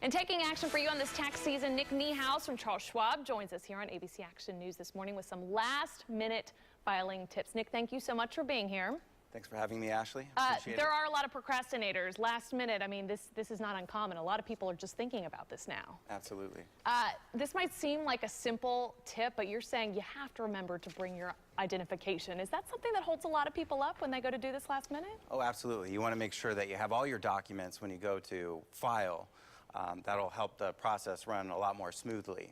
And taking action for you on this tax season, Nick Niehaus from Charles Schwab joins us here on ABC Action News this morning with some last-minute filing tips. Nick, thank you so much for being here. Thanks for having me, Ashley. Appreciate there are a lot of procrastinators. Last minute, I mean, this is not uncommon. A lot of people are just thinking about this now. Absolutely. This might seem like a simple tip, but you're saying you have to remember to bring your identification. Is that something that holds a lot of people up when they go to do this last minute? Oh, absolutely. You want to make sure that you have all your documents when you go to file. That'll help the process run a lot more smoothly.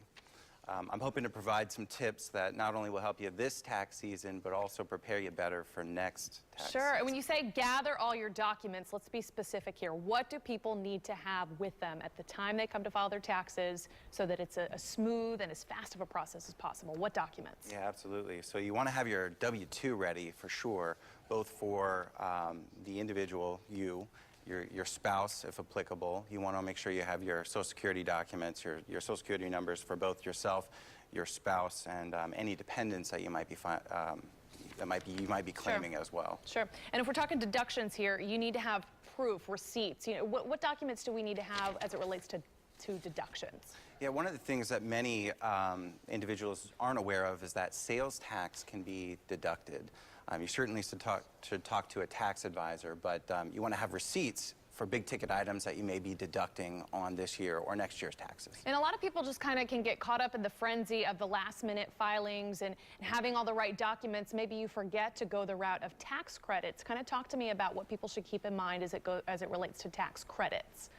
I'm hoping to provide some tips that not only will help you this tax season, but also prepare you better for next tax season. Sure. And when you say gather all your documents, let's be specific here. What do people need to have with them at the time they come to file their taxes so that it's a smooth and as fast of a process as possible? What documents? Yeah, absolutely. So you want to have your W-2 ready for sure, both for the individual, your spouse, if applicable. You want to make sure you have your Social Security documents, your Social Security numbers for both yourself, your spouse, and any dependents that you might be claiming as well. Sure. And if we're talking deductions here, you need to have proof, receipts. You know, what documents do we need to have as it relates to deductions? Yeah, one of the things that many individuals aren't aware of is that sales tax can be deducted. You certainly should talk to a tax advisor, but you want to have receipts for big ticket items that you may be deducting on this year or next year's taxes. And a lot of people just kind of can get caught up in the frenzy of the last minute filings and having all the right documents. Maybe you forget to go the route of tax credits. Kind of talk to me about what people should keep in mind as it relates to tax credits.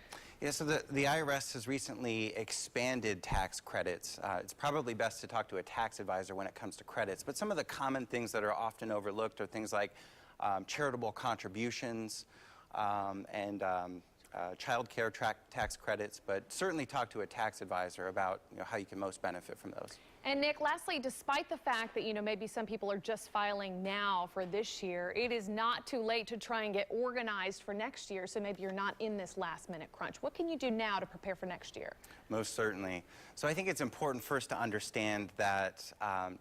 Yeah, so the IRS has recently expanded tax credits. It's probably best to talk to a tax advisor when it comes to credits, but some of the common things that are often overlooked are things like charitable contributions and child care tax credits, but certainly talk to a tax advisor about how you can most benefit from those. And Nick, lastly, despite the fact that, maybe some people are just filing now for this year, it is not too late to try and get organized for next year, so maybe you're not in this last-minute crunch. What can you do now to prepare for next year? Most certainly. So I think it's important first to understand that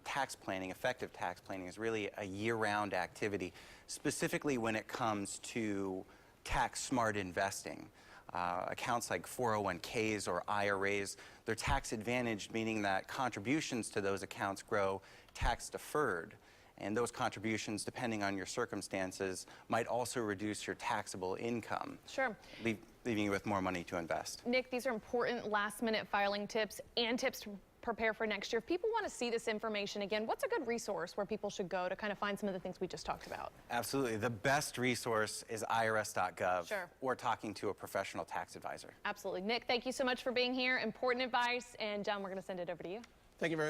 tax planning, effective tax planning, is really a year-round activity, specifically when it comes to tax-smart investing. Accounts like 401ks or IRAs, they're tax advantaged, meaning that contributions to those accounts grow tax deferred. And those contributions, depending on your circumstances, might also reduce your taxable income. Sure. Leaving you with more money to invest. Nick, these are important last-minute filing tips and tips to prepare for next year. If people want to see this information again, what's a good resource where people should go to kind of find some of the things we just talked about? Absolutely. The best resource is irs.gov. Sure. Or talking to a professional tax advisor. Absolutely. Nick, thank you so much for being here. Important advice. And John, we're going to send it over to you. Thank you very much.